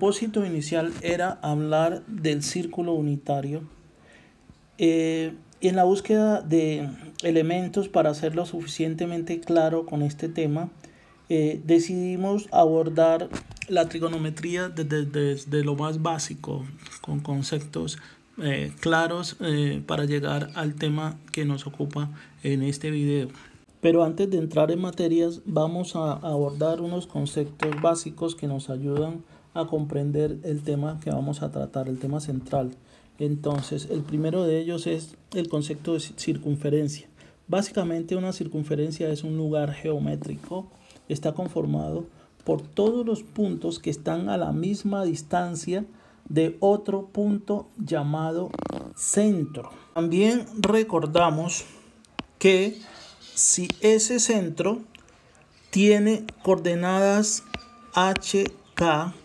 propósito inicial era hablar del círculo unitario. En la búsqueda de elementos para hacerlo suficientemente claro con este tema, decidimos abordar la trigonometría desde lo más básico, con conceptos claros para llegar al tema que nos ocupa en este video. Pero antes de entrar en materias, vamos a abordar unos conceptos básicos que nos ayudan a comprender el tema que vamos a tratar, el tema central. Entonces, el primero de ellos es el concepto de circunferencia. Básicamente, una circunferencia es un lugar geométrico. Está conformado por todos los puntos que están a la misma distancia de otro punto llamado centro. También recordamos que si ese centro tiene coordenadas HK,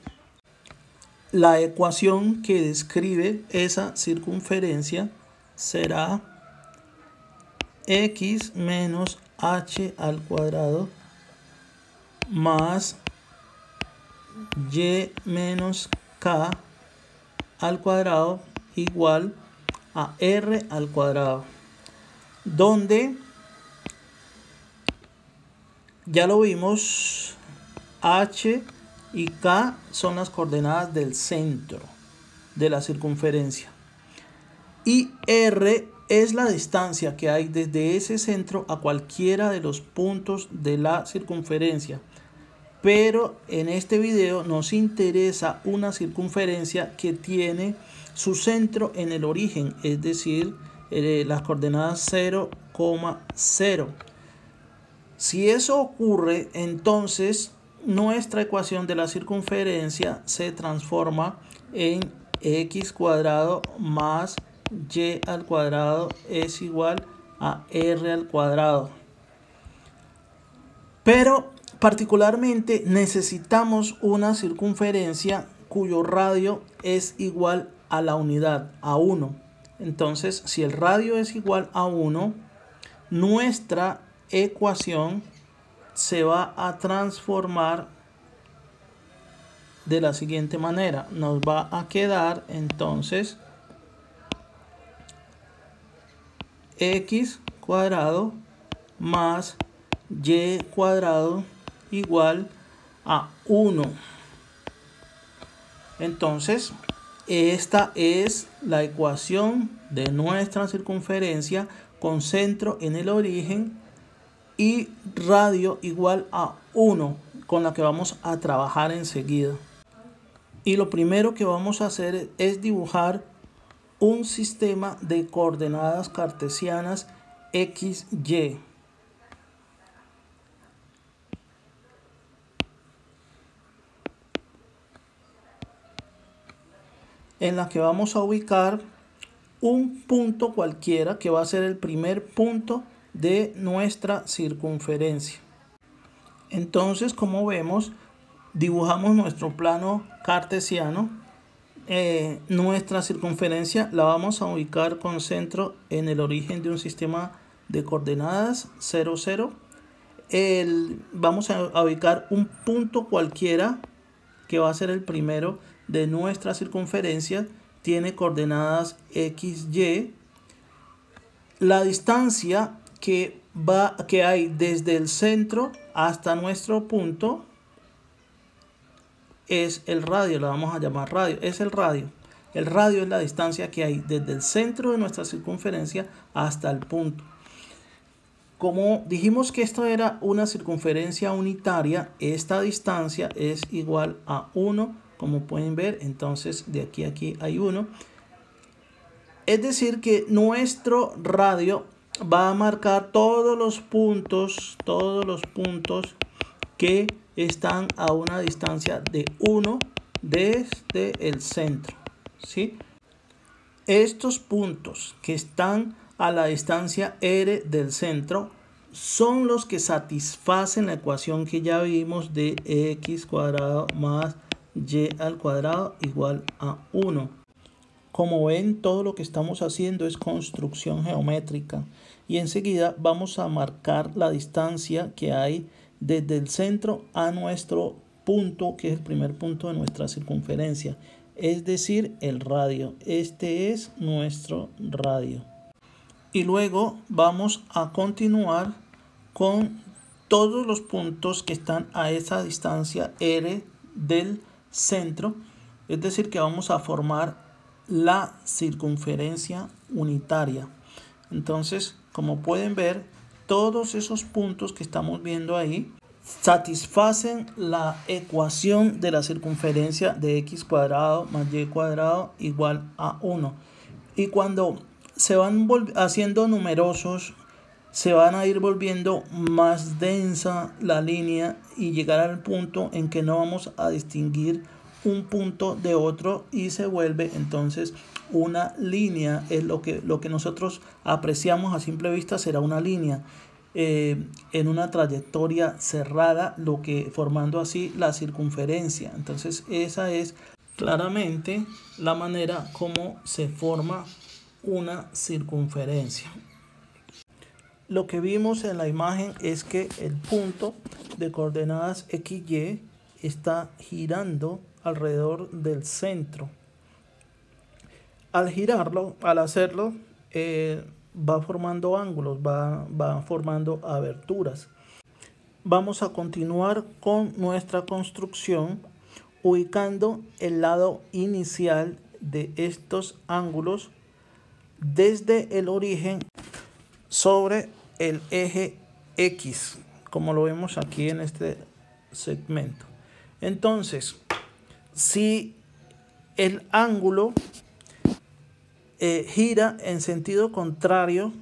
la ecuación que describe esa circunferencia será x menos h al cuadrado más y menos k al cuadrado igual a r al cuadrado, donde ya lo vimos, h y k son las coordenadas del centro de la circunferencia y r es la distancia que hay desde ese centro a cualquiera de los puntos de la circunferencia. Pero en este video nos interesa una circunferencia que tiene su centro en el origen, es decir, las coordenadas 0,0. Si eso ocurre, entonces nuestra ecuación de la circunferencia se transforma en x cuadrado más y al cuadrado es igual a r al cuadrado. Pero particularmente necesitamos una circunferencia cuyo radio es igual a la unidad, a 1. Entonces, si el radio es igual a 1, nuestra ecuación se va a transformar de la siguiente manera. Nos va a quedar entonces x cuadrado más y cuadrado igual a 1. Entonces, esta es la ecuación de nuestra circunferencia con centro en el origen y radio igual a 1, con la que vamos a trabajar enseguida. Y lo primero que vamos a hacer es dibujar un sistema de coordenadas cartesianas x, y. En la que vamos a ubicar un punto cualquiera que va a ser el primer punto de nuestra circunferencia. Entonces, como vemos, dibujamos nuestro plano cartesiano. Nuestra circunferencia la vamos a ubicar con centro en el origen de un sistema de coordenadas 0, 0. Vamos a ubicar un punto cualquiera que va a ser el primero de nuestra circunferencia. Tiene coordenadas x, y. La distancia que hay desde el centro hasta nuestro punto es el radio, la vamos a llamar radio, es el radio. El radio es la distancia que hay desde el centro de nuestra circunferencia hasta el punto. Como dijimos que esto era una circunferencia unitaria, esta distancia es igual a 1, como pueden ver. Entonces de aquí a aquí hay 1. Es decir que nuestro radio va a marcar todos los puntos que están a una distancia de 1 desde el centro, ¿sí? Estos puntos que están a la distancia r del centro son los que satisfacen la ecuación que ya vimos de x cuadrado más y al cuadrado igual a 1. Como ven, todo lo que estamos haciendo es construcción geométrica y enseguida vamos a marcar la distancia que hay desde el centro a nuestro punto, que es el primer punto de nuestra circunferencia, es decir, el radio. Este es nuestro radio. Y luego vamos a continuar con todos los puntos que están a esa distancia r del centro, es decir, que vamos a formar la circunferencia unitaria. Entonces, como pueden ver, todos esos puntos que estamos viendo ahí satisfacen la ecuación de la circunferencia de x cuadrado más y cuadrado igual a 1. Y cuando se van haciendo numerosos, se van a ir volviendo más densa la línea y llegar al punto en que no vamos a distinguir un punto de otro y se vuelve entonces una línea. Es lo que nosotros apreciamos a simple vista, será una línea en una trayectoria cerrada, formando así la circunferencia. Entonces esa es claramente la manera como se forma una circunferencia. Lo que vimos en la imagen es que el punto de coordenadas XY está girando alrededor del centro. Al girarlo, al hacerlo, va formando ángulos, va formando aberturas. Vamos a continuar con nuestra construcción ubicando el lado inicial de estos ángulos desde el origen sobre el eje X, como lo vemos aquí en este segmento. Entonces, si el ángulo gira en sentido contrario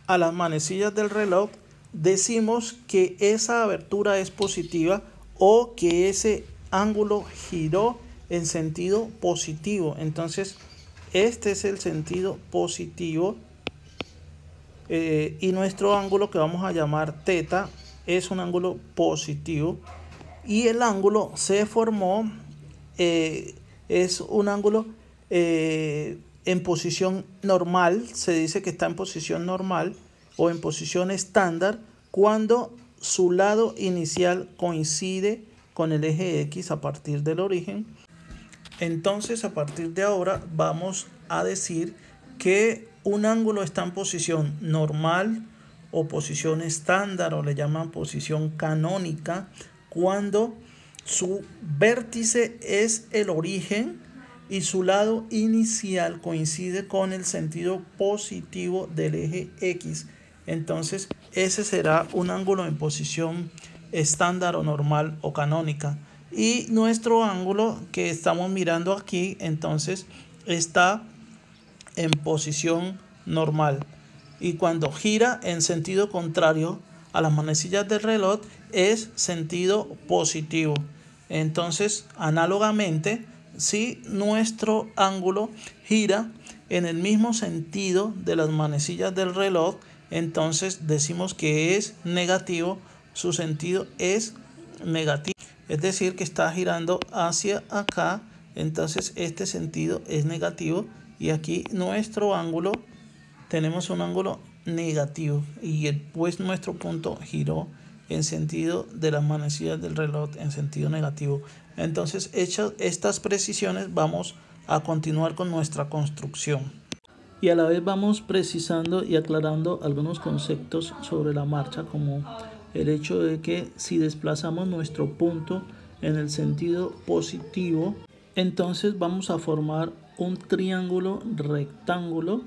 a las manecillas del reloj, decimos que esa abertura es positiva o que ese ángulo giró en sentido positivo. Entonces, este es el sentido positivo. Y nuestro ángulo, que vamos a llamar θ, es un ángulo positivo, y el ángulo se formó, es un ángulo en posición normal. Se dice que está en posición normal o en posición estándar cuando su lado inicial coincide con el eje X a partir del origen. Entonces, a partir de ahora vamos a decir que un ángulo está en posición normal o posición estándar, o le llaman posición canónica, cuando su vértice es el origen y su lado inicial coincide con el sentido positivo del eje X. Entonces, ese será un ángulo en posición estándar o normal o canónica. Y nuestro ángulo que estamos mirando aquí, entonces, está en posición normal. Y cuando gira en sentido contrario a las manecillas del reloj, es sentido positivo. Entonces, análogamente, si nuestro ángulo gira en el mismo sentido de las manecillas del reloj, entonces decimos que es negativo, su sentido es negativo. Es decir, que está girando hacia acá, entonces este sentido es negativo, y aquí nuestro ángulo, tenemos un ángulo negativo, y pues nuestro punto giró en sentido de las manecillas del reloj en sentido negativo. Entonces, hechas estas precisiones, vamos a continuar con nuestra construcción. Y a la vez vamos precisando y aclarando algunos conceptos sobre la marcha, como el hecho de que si desplazamos nuestro punto en el sentido positivo, entonces vamos a formar un triángulo rectángulo.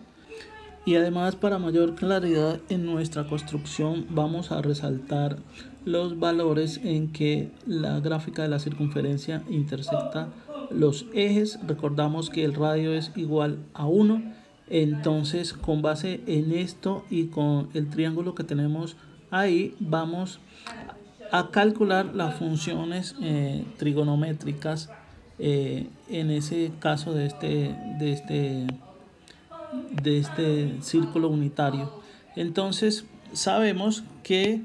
Y además, para mayor claridad en nuestra construcción, vamos a resaltar los valores en que la gráfica de la circunferencia intersecta los ejes. Recordamos que el radio es igual a 1. Entonces, con base en esto y con el triángulo que tenemos ahí, vamos a calcular las funciones trigonométricas en ese caso de este círculo unitario. Entonces, sabemos que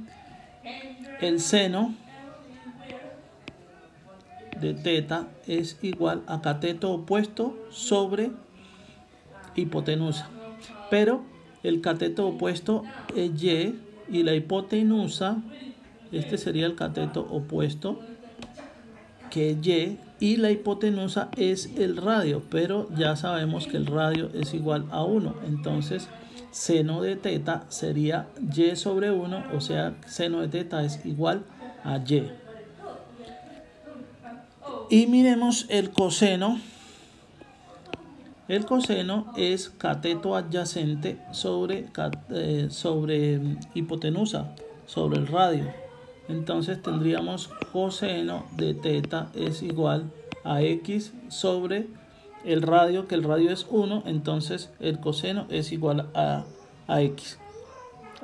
el seno de θ es igual a cateto opuesto sobre hipotenusa, pero el cateto opuesto es y, y la hipotenusa, este sería el cateto opuesto, que es y, y la hipotenusa es el radio, pero ya sabemos que el radio es igual a 1. Entonces, seno de teta sería y sobre 1, o sea, seno de teta es igual a y. Y miremos el coseno. El coseno es cateto adyacente sobre hipotenusa, sobre el radio. Entonces tendríamos coseno de teta es igual a x sobre el radio, que el radio es 1, entonces el coseno es igual a x.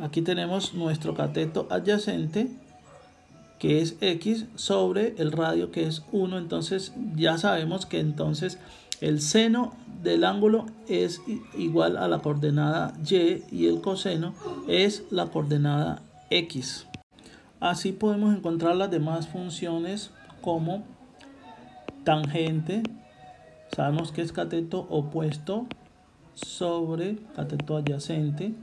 Aquí tenemos nuestro cateto adyacente, que es x, sobre el radio, que es 1. Entonces ya sabemos que entonces el seno del ángulo es igual a la coordenada y el coseno es la coordenada x. Así podemos encontrar las demás funciones como tangente. Sabemos que es cateto opuesto sobre cateto adyacente.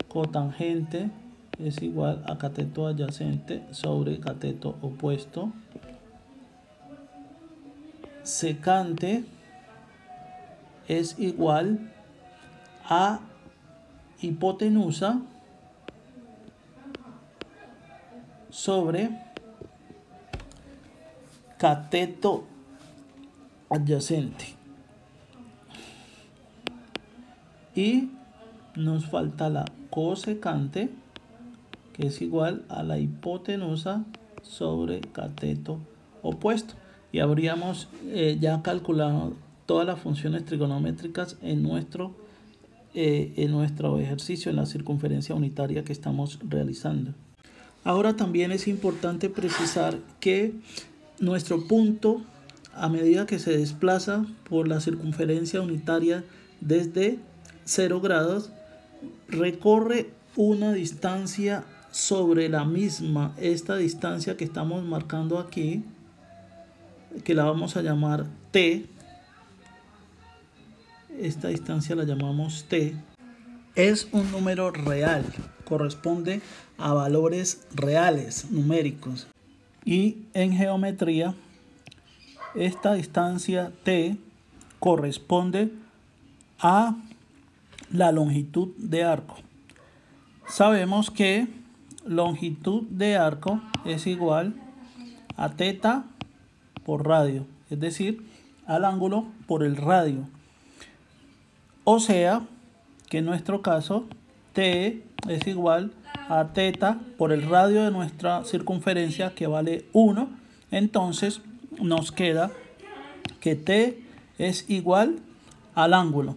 Cotangente es igual a cateto adyacente sobre cateto opuesto. Secante es igual a hipotenusa sobre cateto adyacente. Y nos falta la cosecante, que es igual a la hipotenusa sobre cateto opuesto. Y habríamos ya calculado todas las funciones trigonométricas en nuestro ejercicio, en la circunferencia unitaria que estamos realizando. Ahora también es importante precisar que nuestro punto, a medida que se desplaza por la circunferencia unitaria desde 0 grados, recorre una distancia sobre la misma. Esta distancia que estamos marcando aquí, que la vamos a llamar t, esta distancia la llamamos t, es un número real, corresponde a valores reales, numéricos. Y en geometría, esta distancia t corresponde a la longitud de arco. Sabemos que longitud de arco es igual a teta por radio, es decir, al ángulo por el radio. O sea que en nuestro caso t es igual a teta por el radio de nuestra circunferencia, que vale 1. Entonces nos queda que t es igual al ángulo.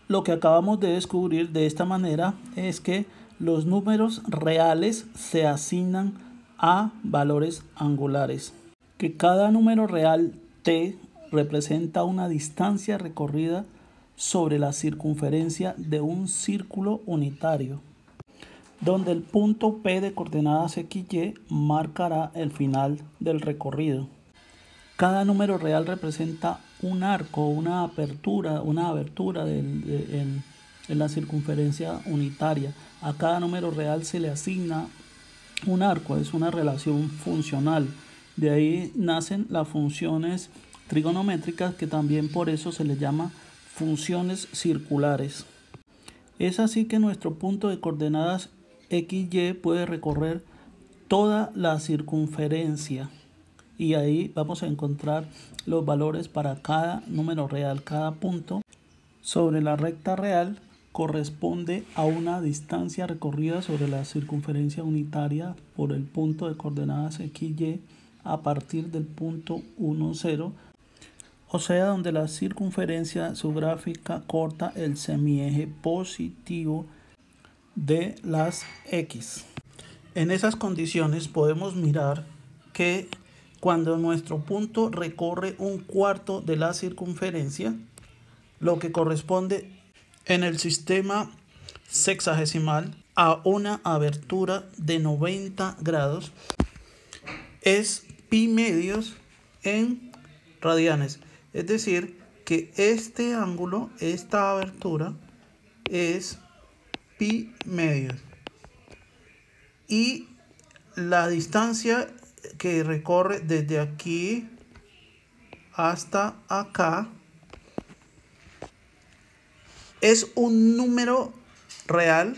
Lo que acabamos de descubrir de esta manera es que los números reales se asignan a valores angulares. Que cada número real t representa una distancia recorrida sobre la circunferencia de un círculo unitario, donde el punto P de coordenadas XY marcará el final del recorrido. Cada número real representa un arco, una abertura en la circunferencia unitaria. A cada número real se le asigna un arco, es una relación funcional. De ahí nacen las funciones trigonométricas, que también por eso se les llama funciones circulares. Es así que nuestro punto de coordenadas XY puede recorrer toda la circunferencia, y ahí vamos a encontrar los valores para cada número real. Cada punto sobre la recta real corresponde a una distancia recorrida sobre la circunferencia unitaria por el punto de coordenadas XY a partir del punto 1, 0, o sea, donde la circunferencia, su gráfica, corta el semieje positivo de las X. En esas condiciones podemos mirar que cuando nuestro punto recorre un cuarto de la circunferencia, lo que corresponde en el sistema sexagesimal a una abertura de 90 grados, es pi medios en radianes. Es decir, que este ángulo, esta abertura, es pi medios. Y la distancia que recorre desde aquí hasta acá es un número real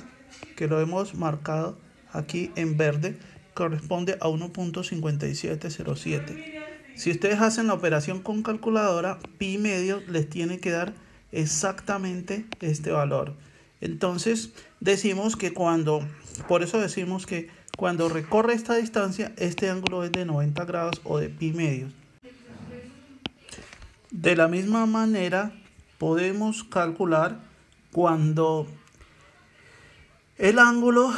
que lo hemos marcado aquí en verde, corresponde a 1.5707. Si ustedes hacen la operación con calculadora, pi medio les tiene que dar exactamente este valor. Entonces decimos que por eso decimos que cuando recorre esta distancia, este ángulo es de 90 grados o de pi medio. De la misma manera, podemos calcular cuando el ángulo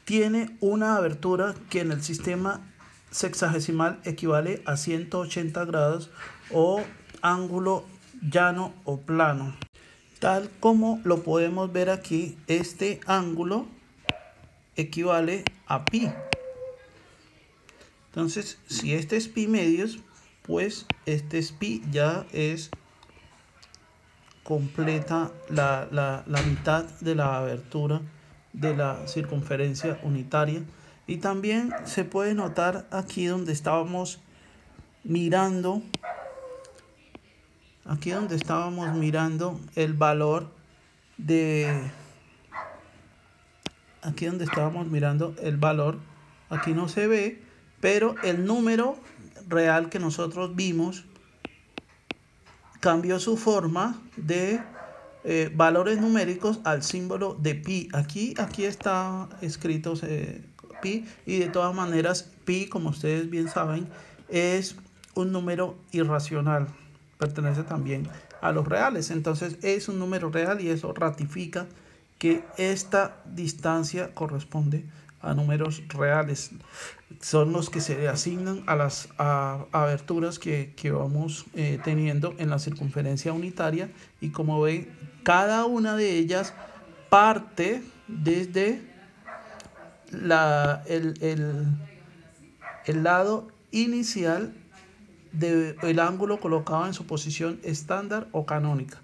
tiene una abertura que en el sistema sexagesimal equivale a 180 grados o ángulo llano o plano. Tal como lo podemos ver aquí, este ángulo equivale a pi. Entonces, si este es pi medios, pues este es pi, ya es completa la mitad de la abertura de la circunferencia unitaria. Y también se puede notar aquí donde estábamos mirando, el valor aquí no se ve, pero el número real que nosotros vimos cambió su forma de valores numéricos al símbolo de pi. Aquí está escrito pi, y de todas maneras pi, como ustedes bien saben, es un número irracional, pertenece también a los reales. Entonces es un número real y eso ratifica que esta distancia corresponde a números reales. Son los que se le asignan a las aberturas que vamos teniendo en la circunferencia unitaria, y como ven, cada una de ellas parte desde el lado inicial del ángulo colocado en su posición estándar o canónica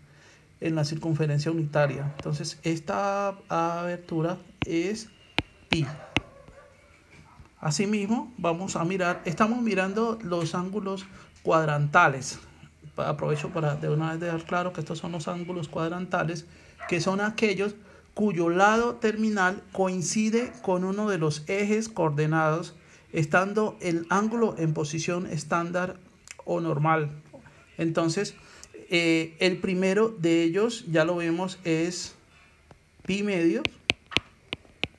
en la circunferencia unitaria. Entonces esta abertura es pi. Asimismo, estamos mirando los ángulos cuadrantales. Aprovecho para de una vez dejar claro que estos son los ángulos cuadrantales, que son aquellos cuyo lado terminal coincide con uno de los ejes coordenados, estando el ángulo en posición estándar o normal. Entonces, el primero de ellos, ya lo vemos, es pi medio.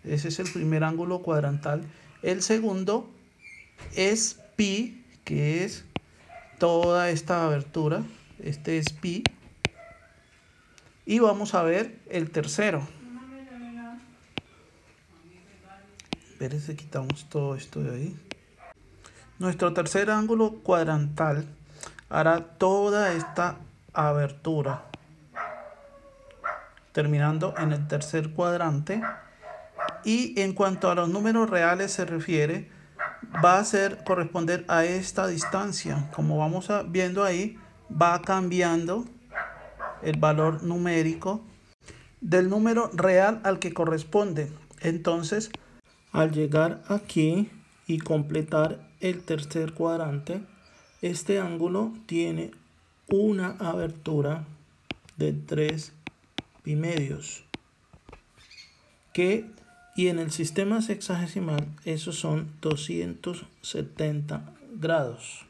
Ese es el primer ángulo cuadrantal. El segundo es pi, que es toda esta abertura. Este es pi. Y vamos a ver el tercero. Espérense, quitamos todo esto de ahí. Nuestro tercer ángulo cuadrantal hará toda esta abertura, terminando en el tercer cuadrante. Y en cuanto a los números reales se refiere, va a corresponder a esta distancia. Como vamos viendo ahí, va cambiando el valor numérico del número real al que corresponde. Entonces, al llegar aquí y completar el tercer cuadrante, este ángulo tiene una abertura de 3 pi medios, y en el sistema sexagesimal esos son 270 grados,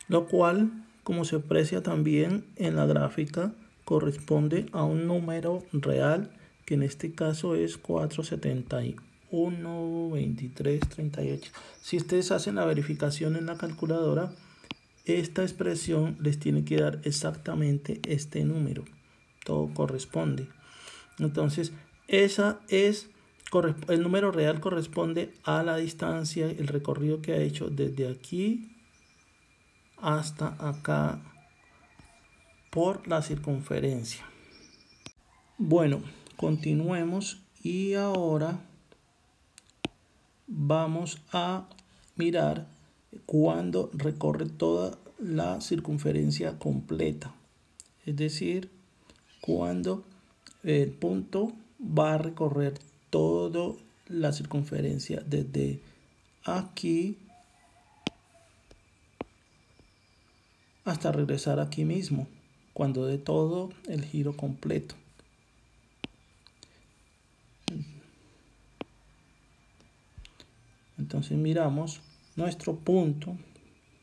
lo cual, como se aprecia también en la gráfica, corresponde a un número real, que en este caso es 471, 23, 38. Si ustedes hacen la verificación en la calculadora, esta expresión les tiene que dar exactamente este número. Todo corresponde. Entonces, el número real corresponde a la distancia, el recorrido que ha hecho desde aquí hasta acá por la circunferencia. Bueno, continuemos y ahora vamos a mirar cuando recorre toda la circunferencia completa, es decir, cuando el punto va a recorrer toda la circunferencia desde aquí hasta regresar aquí mismo, cuando dé todo el giro completo. Entonces miramos nuestro punto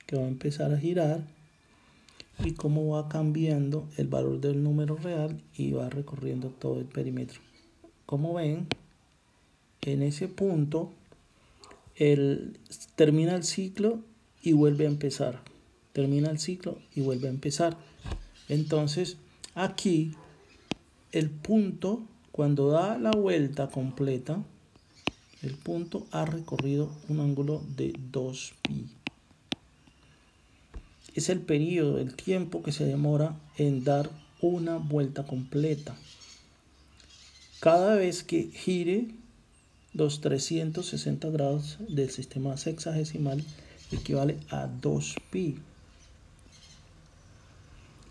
que va a empezar a girar y cómo va cambiando el valor del número real y va recorriendo todo el perímetro. Como ven, en ese punto termina el ciclo y vuelve a empezar. Termina el ciclo y vuelve a empezar. Entonces aquí el punto, cuando da la vuelta completa, el punto ha recorrido un ángulo de 2pi. Es el periodo, el tiempo que se demora en dar una vuelta completa. Cada vez que gire los 360 grados del sistema sexagesimal equivale a 2pi.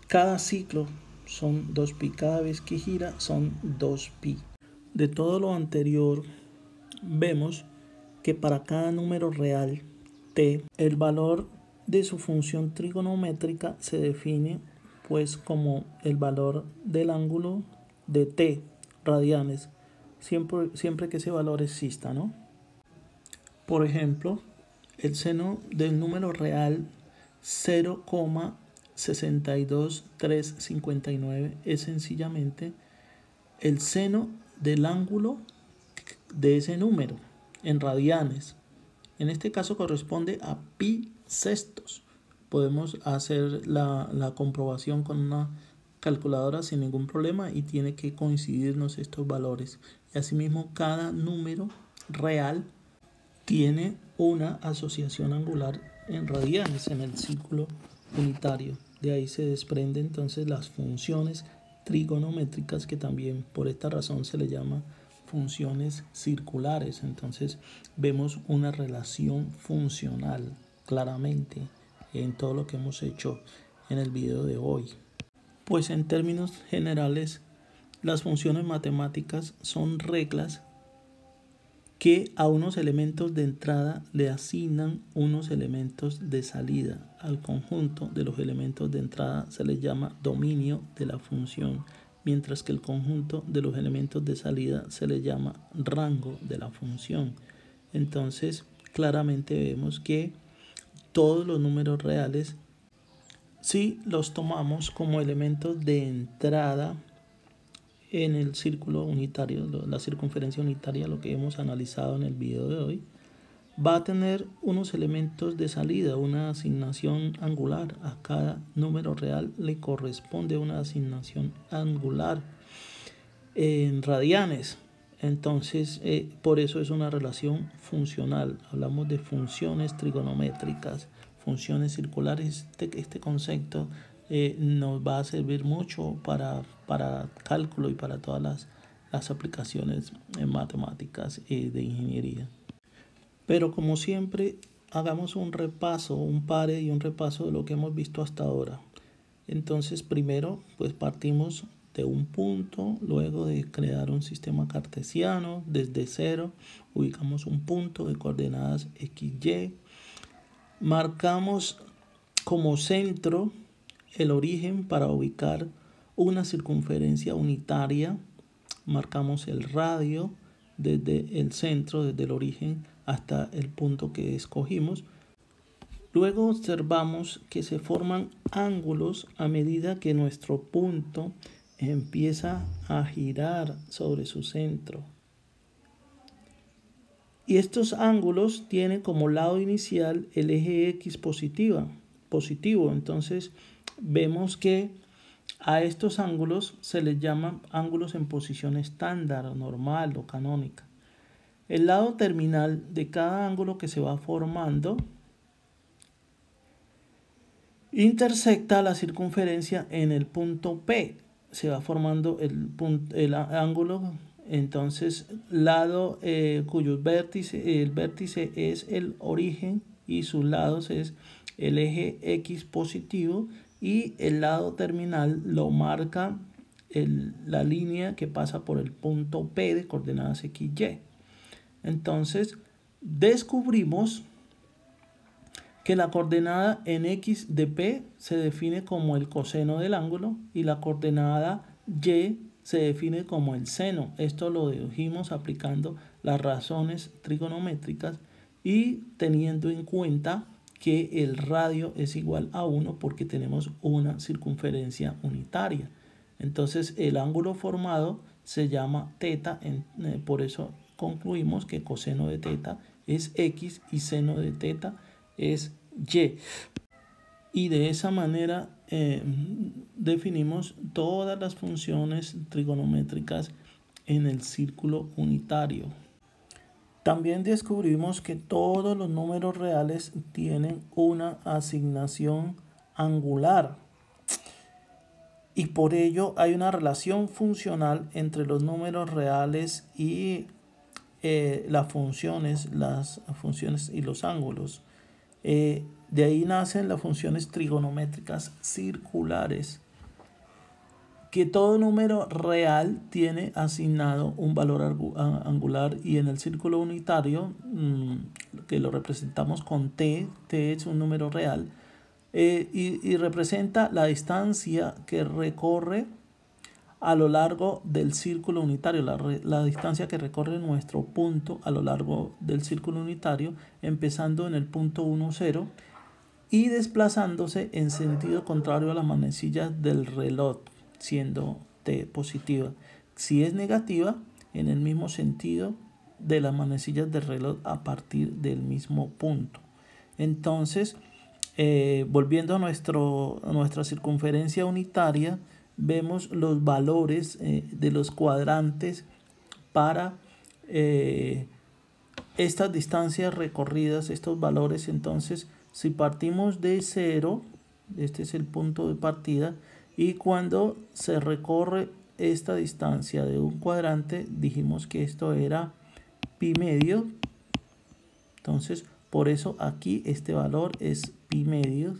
Cada ciclo son 2pi, cada vez que gira son 2pi. De todo lo anterior, vemos que para cada número real t, el valor de su función trigonométrica se define pues como el valor del ángulo de t radianes, siempre que ese valor exista, ¿no? Por ejemplo, el seno del número real 0,62359 es sencillamente el seno del ángulo de ese número en radianes. En este caso corresponde a pi sextos. Podemos hacer la comprobación con una calculadora sin ningún problema y tiene que coincidirnos estos valores. Y asimismo cada número real tiene una asociación angular en radianes en el círculo unitario. De ahí se desprenden entonces las funciones trigonométricas, que también por esta razón se le llama funciones circulares. Entonces vemos una relación funcional claramente en todo lo que hemos hecho en el video de hoy. Pues en términos generales, las funciones matemáticas son reglas que a unos elementos de entrada le asignan unos elementos de salida. Al conjunto de los elementos de entrada se les llama dominio de la función, mientras que el conjunto de los elementos de salida se les llama rango de la función. Entonces, claramente vemos que todos los números reales, si los tomamos como elementos de entrada en el círculo unitario, la circunferencia unitaria, lo que hemos analizado en el video de hoy, va a tener unos elementos de salida, una asignación angular. A cada número real le corresponde una asignación angular en radianes. Entonces, por eso es una relación funcional. Hablamos de funciones trigonométricas, funciones circulares. Este concepto nos va a servir mucho para cálculo y para todas las aplicaciones en matemáticas y de ingeniería. Pero como siempre, hagamos un repaso, un pare y un repaso de lo que hemos visto hasta ahora. Entonces, primero, pues partimos de un punto, luego de crear un sistema cartesiano, desde cero, ubicamos un punto de coordenadas XY, marcamos como centro el origen para ubicar una circunferencia unitaria, marcamos el radio desde el centro, desde el origen hasta el punto que escogimos. Luego observamos que se forman ángulos a medida que nuestro punto empieza a girar sobre su centro. Y estos ángulos tienen como lado inicial el eje X positivo. Entonces vemos que a estos ángulos se les llama ángulos en posición estándar, normal o canónica. El lado terminal de cada ángulo que se va formando intersecta la circunferencia en el punto P. Se va formando el ángulo, entonces lado cuyo vértice, el vértice es el origen y sus lados es el eje X positivo, y el lado terminal lo marca la línea que pasa por el punto P de coordenadas XY. Entonces descubrimos que la coordenada en X de P se define como el coseno del ángulo y la coordenada Y se define como el seno. Esto lo dedujimos aplicando las razones trigonométricas y teniendo en cuenta que el radio es igual a 1 porque tenemos una circunferencia unitaria. Entonces el ángulo formado se llama teta, por eso concluimos que coseno de teta es X y seno de teta es Y. Y de esa manera definimos todas las funciones trigonométricas en el círculo unitario. También descubrimos que todos los números reales tienen una asignación angular y por ello hay una relación funcional entre los números reales y las funciones y los ángulos. De ahí nacen las funciones trigonométricas circulares, que todo número real tiene asignado un valor angular y en el círculo unitario, que lo representamos con t es un número real, y representa la distancia que recorre a lo largo del círculo unitario, la distancia que recorre nuestro punto a lo largo del círculo unitario, empezando en el punto 1, 0 y desplazándose en sentido contrario a las manecillas del reloj, siendo t positiva. Si es negativa, en el mismo sentido de las manecillas del reloj a partir del mismo punto. Entonces, volviendo a nuestra circunferencia unitaria, vemos los valores de los cuadrantes para estas distancias recorridas, estos valores. Entonces, si partimos de 0, este es el punto de partida, y cuando se recorre esta distancia de un cuadrante, dijimos que esto era pi medio. Entonces, por eso aquí este valor es pi medio.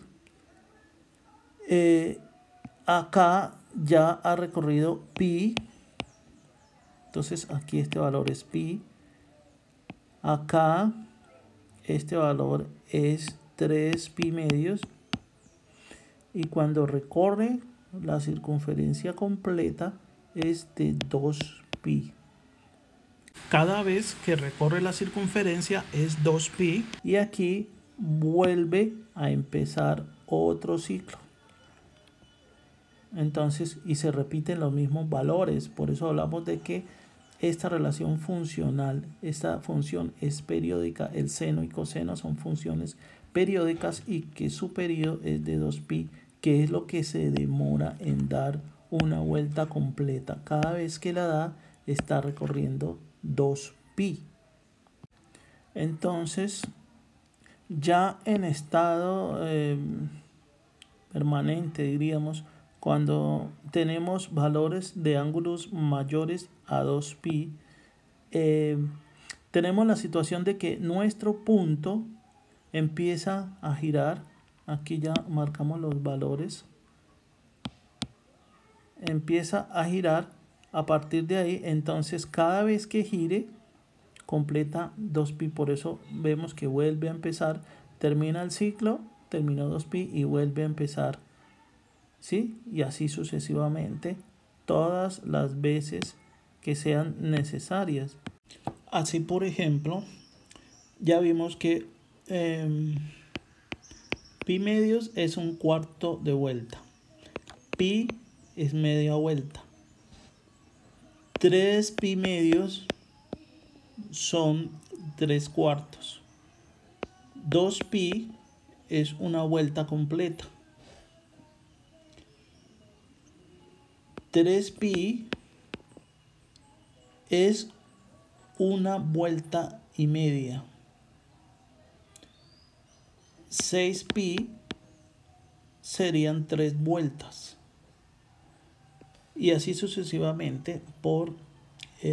Acá ya ha recorrido pi, entonces aquí este valor es pi. Acá este valor es 3 pi medios, y cuando recorre la circunferencia completa es de 2 pi. Cada vez que recorre la circunferencia es 2 pi y aquí vuelve a empezar otro ciclo. Entonces, y se repiten los mismos valores. Por eso hablamos de que esta relación funcional, esta función es periódica. El seno y coseno son funciones periódicas y que su periodo es de 2pi, que es lo que se demora en dar una vuelta completa. Cada vez que la da, está recorriendo 2pi. Entonces, ya en estado permanente, diríamos, cuando tenemos valores de ángulos mayores a 2pi, tenemos la situación de que nuestro punto empieza a girar. Aquí ya marcamos los valores. Empieza a girar a partir de ahí. Entonces, cada vez que gire, completa 2pi. Por eso vemos que vuelve a empezar. Termina el ciclo, terminó 2pi y vuelve a empezar. ¿Sí? Y así sucesivamente, todas las veces que sean necesarias. Así, por ejemplo, ya vimos que pi medios es un cuarto de vuelta. Pi es media vuelta. 3 pi medios son 3 cuartos. 2 pi es una vuelta completa. 3 pi es una vuelta y media. 6 pi serían 3 vueltas. Y así sucesivamente, por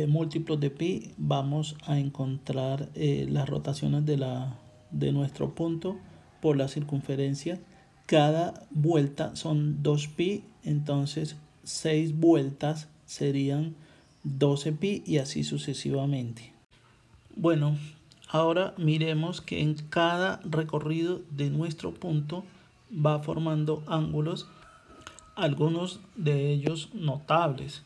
múltiplos de pi, vamos a encontrar las rotaciones de nuestro punto por la circunferencia. Cada vuelta son 2 pi, entonces 6 vueltas serían 12 pi y así sucesivamente. Bueno, Ahora miremos que en cada recorrido de nuestro punto va formando ángulos, algunos de ellos notables.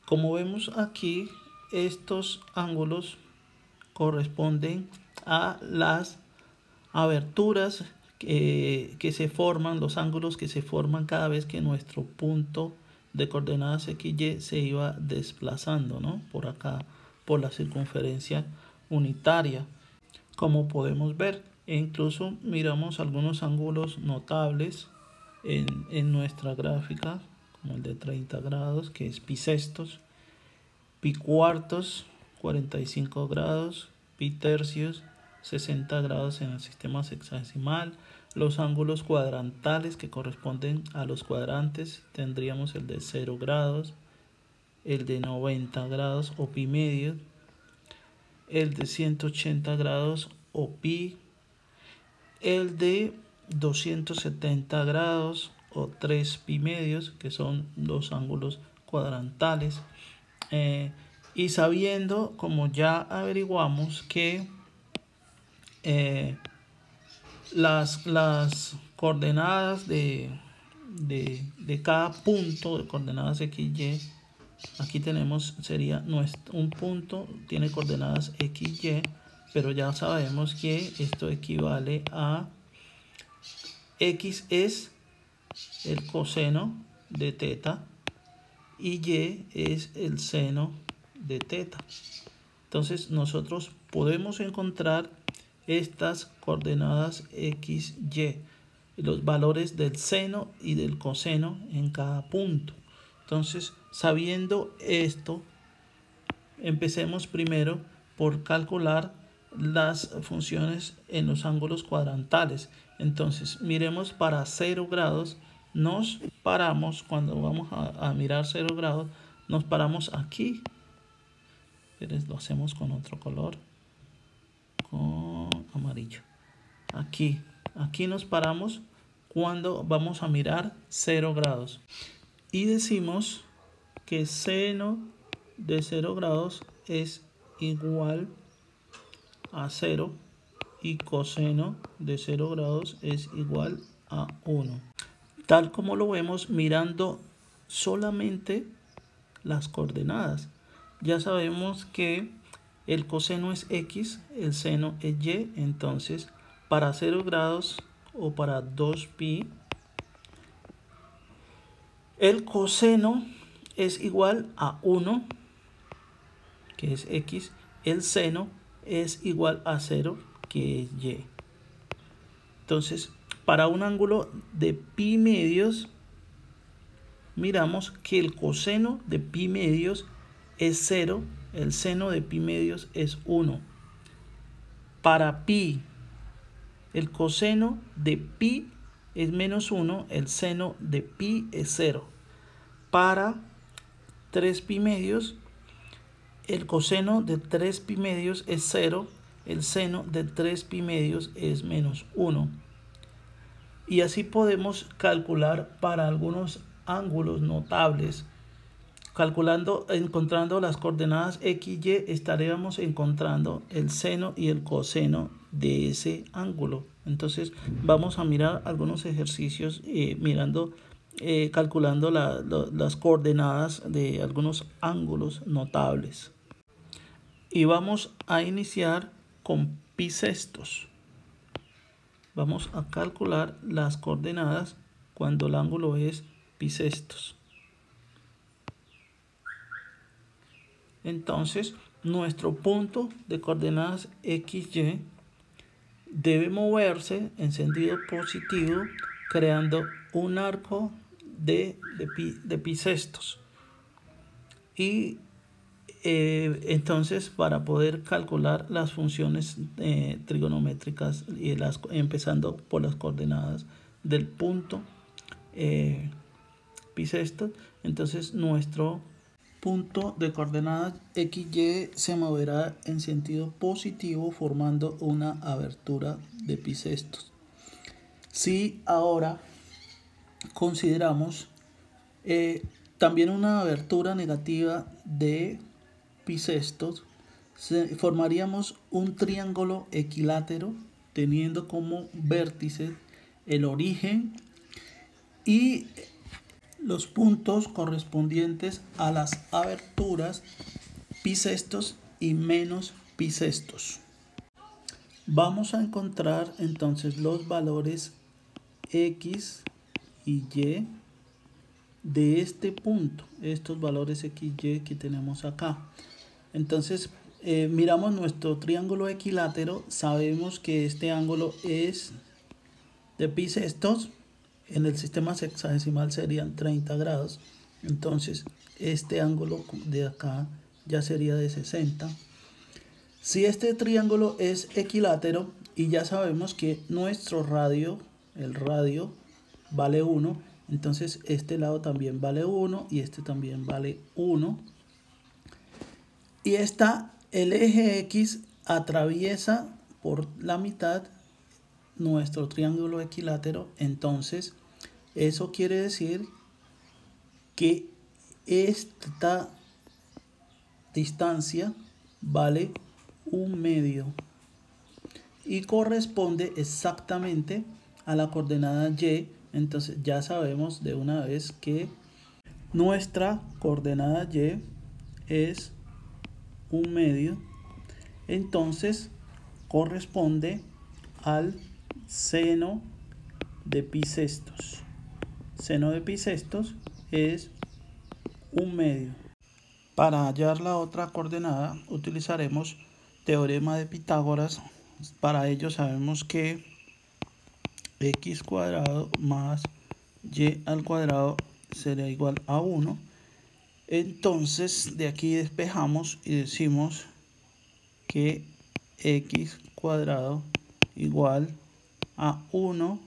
Como vemos aquí, estos ángulos corresponden a las aberturas que se forman, los ángulos que se forman cada vez que nuestro punto de coordenadas x, y se iba desplazando, ¿no? Por acá, por la circunferencia unitaria, como podemos ver. E incluso miramos algunos ángulos notables en nuestra gráfica, como el de 30 grados, que es pi sextos, pi cuartos, 45 grados, pi tercios, 60 grados en el sistema sexagesimal. Los ángulos cuadrantales que corresponden a los cuadrantes tendríamos el de 0 grados, el de 90 grados o pi medio, el de 180 grados o pi, el de 270 grados o 3 pi medios, que son los ángulos cuadrantales. Y sabiendo, como ya averiguamos, que las coordenadas de cada punto de coordenadas x, y, aquí tenemos, sería un punto, tiene coordenadas x, y, pero ya sabemos que esto equivale a x es el coseno de teta y y es el seno de teta. Entonces nosotros podemos encontrar estas coordenadas x, y, los valores del seno y del coseno en cada punto. Entonces, sabiendo esto, empecemos primero por calcular las funciones en los ángulos cuadrantales. Entonces, miremos para 0 grados, nos paramos, cuando vamos a mirar 0 grados, nos paramos aquí. Lo hacemos con otro color, con amarillo. Aquí nos paramos cuando vamos a mirar 0 grados. Y decimos que seno de 0 grados es igual a 0 y coseno de 0 grados es igual a 1. Tal como lo vemos mirando solamente las coordenadas. Ya sabemos que el coseno es x, el seno es y, entonces para 0 grados o para 2pi, el coseno es igual a 1, que es x, el seno es igual a 0, que es y. Entonces, para un ángulo de pi medios, miramos que el coseno de pi medios es 0, el seno de pi medios es 1. Para pi, el coseno de pi es menos 1, el seno de pi es 0. Para 3 pi medios, el coseno de 3 pi medios es 0, el seno de 3 pi medios es menos 1. Y así podemos calcular para algunos ángulos notables. Encontrando las coordenadas x, y, estaríamos encontrando el seno y el coseno de ese ángulo. Entonces vamos a mirar algunos ejercicios calculando las coordenadas de algunos ángulos notables. Y vamos a iniciar con pi sextos. Vamos a calcular las coordenadas cuando el ángulo es pi sextos. Entonces, nuestro punto de coordenadas x, y debe moverse en sentido positivo, creando un arco de pi sextos. Y entonces, para poder calcular las funciones trigonométricas, empezando por las coordenadas del punto pi sextos, entonces nuestro punto de coordenadas x, y se moverá en sentido positivo formando una abertura de pi sextos. Si ahora consideramos también una abertura negativa de pi sextos, formaríamos un triángulo equilátero teniendo como vértices el origen y los puntos correspondientes a las aberturas bisestos y menos bisestos. Vamos a encontrar entonces los valores X y Y de este punto, estos valores X y Y que tenemos acá. Entonces miramos nuestro triángulo equilátero, sabemos que este ángulo es de bisestos, en el sistema sexagesimal serían 30 grados, entonces este ángulo de acá ya sería de 60. Si este triángulo es equilátero y ya sabemos que nuestro radio, el radio, vale 1, entonces este lado también vale 1 y este también vale 1. Y el eje X atraviesa por la mitad nuestro triángulo equilátero, entonces eso quiere decir que esta distancia vale 1/2 y corresponde exactamente a la coordenada Y. Entonces ya sabemos de una vez que nuestra coordenada Y es 1/2, entonces corresponde al seno de bisestos. Seno de bisestos es 1/2. Para hallar la otra coordenada utilizaremos teorema de Pitágoras. Para ello sabemos que x cuadrado más y al cuadrado será igual a 1. Entonces de aquí despejamos y decimos que x cuadrado igual a 1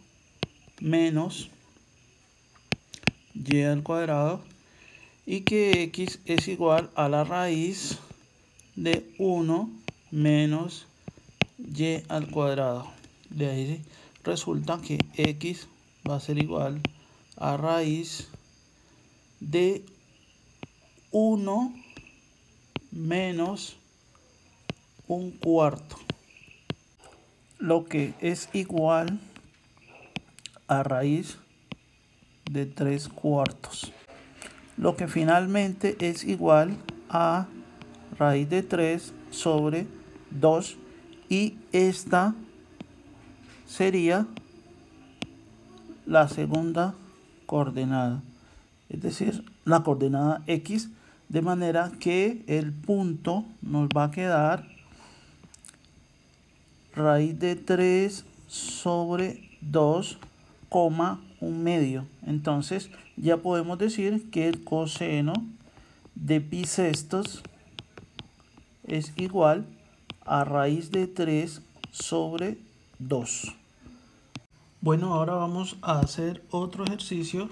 menos y al cuadrado y que x es igual a la raíz de 1 menos y al cuadrado. De ahí resulta que x va a ser igual a raíz de 1 menos 1/4, lo que es igual a raíz de 3/4, lo que finalmente es igual a raíz de 3 sobre 2, y esta sería la segunda coordenada, es decir, la coordenada X, de manera que el punto nos va a quedar raíz de 3 sobre 2, 1/2. Entonces ya podemos decir que el coseno de bisestos es igual a raíz de 3 sobre 2. Bueno, ahora vamos a hacer otro ejercicio.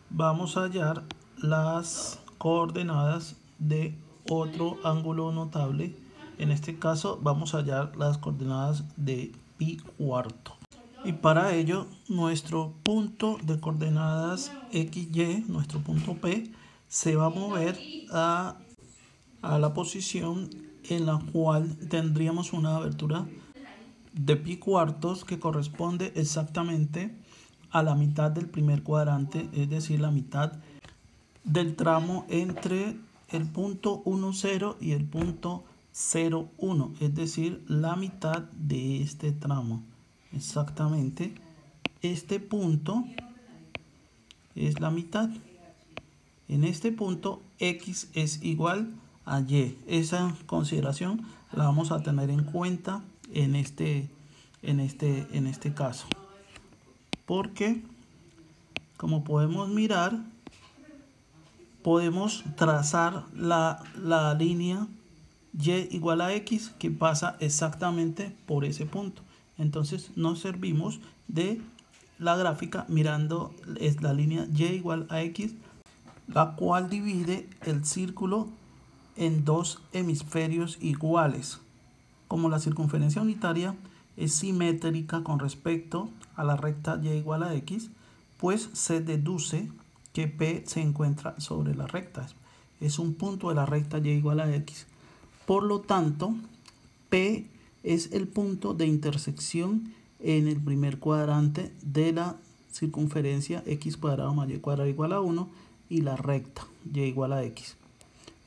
Vamos a hallar las coordenadas de otro ángulo notable. En este caso vamos a hallar las coordenadas de pi cuarto. Y para ello nuestro punto de coordenadas XY, nuestro punto P, se va a mover a la posición en la cual tendríamos una abertura de pi cuartos que corresponde exactamente a la mitad del primer cuadrante, es decir, la mitad del tramo entre el punto 1, 0 y el punto 0, 1, es decir, la mitad de este tramo. Exactamente, este punto es la mitad. En este punto X es igual a Y. Esa consideración la vamos a tener en cuenta en este caso, porque como podemos mirar, podemos trazar la línea Y igual a X que pasa exactamente por ese punto. Entonces nos servimos de la gráfica mirando la línea Y igual a X, la cual divide el círculo en dos hemisferios iguales. Como la circunferencia unitaria es simétrica con respecto a la recta Y igual a X, pues se deduce que P se encuentra sobre la recta. Es un punto de la recta Y igual a X. Por lo tanto, P es el punto de intersección en el primer cuadrante de la circunferencia x cuadrado más y cuadrado igual a 1 y la recta y igual a x.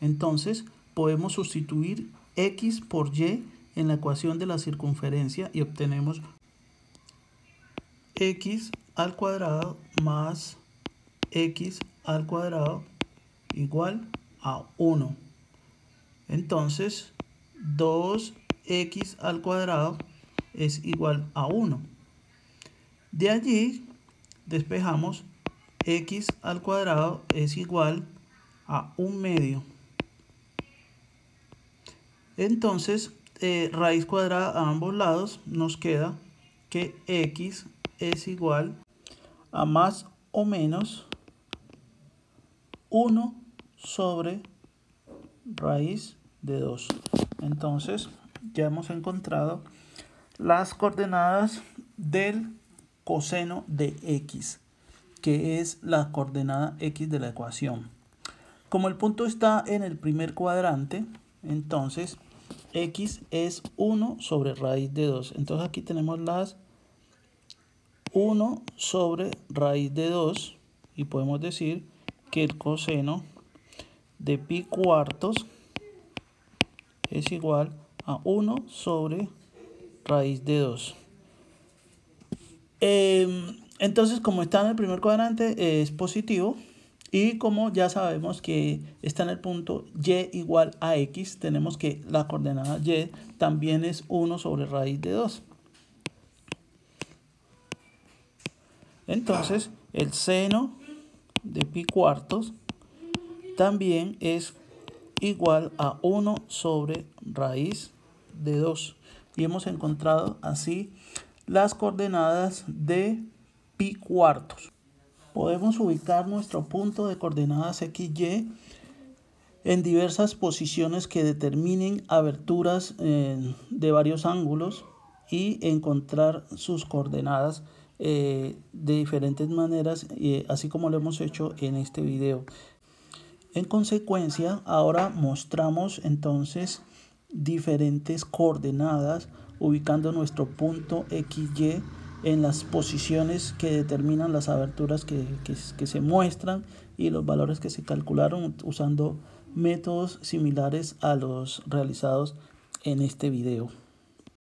Entonces podemos sustituir x por y en la ecuación de la circunferencia y obtenemos x al cuadrado más x al cuadrado igual a 1. Entonces 2x al cuadrado es igual a 1. De allí despejamos x al cuadrado es igual a 1/2. Entonces, raíz cuadrada a ambos lados nos queda que x es igual a más o menos 1 sobre raíz de 2. Entonces, ya hemos encontrado las coordenadas del coseno de x, que es la coordenada x de la ecuación. Como el punto está en el primer cuadrante, entonces x es 1 sobre raíz de 2. Entonces aquí tenemos las 1 sobre raíz de 2 y podemos decir que el coseno de pi cuartos es igual a 1 sobre raíz de 2. Entonces, como está en el primer cuadrante, es positivo. Y como ya sabemos que está en el punto y igual a x, tenemos que la coordenada y también es 1 sobre raíz de 2. Entonces, el seno de pi cuartos también es igual a 1 sobre raíz de 2. Y hemos encontrado así las coordenadas de pi cuartos. Podemos ubicar nuestro punto de coordenadas XY en diversas posiciones que determinen aberturas de varios ángulos y encontrar sus coordenadas de diferentes maneras, así como lo hemos hecho en este video. En consecuencia, ahora mostramos entonces diferentes coordenadas ubicando nuestro punto XY en las posiciones que determinan las aberturas que se muestran y los valores que se calcularon usando métodos similares a los realizados en este video.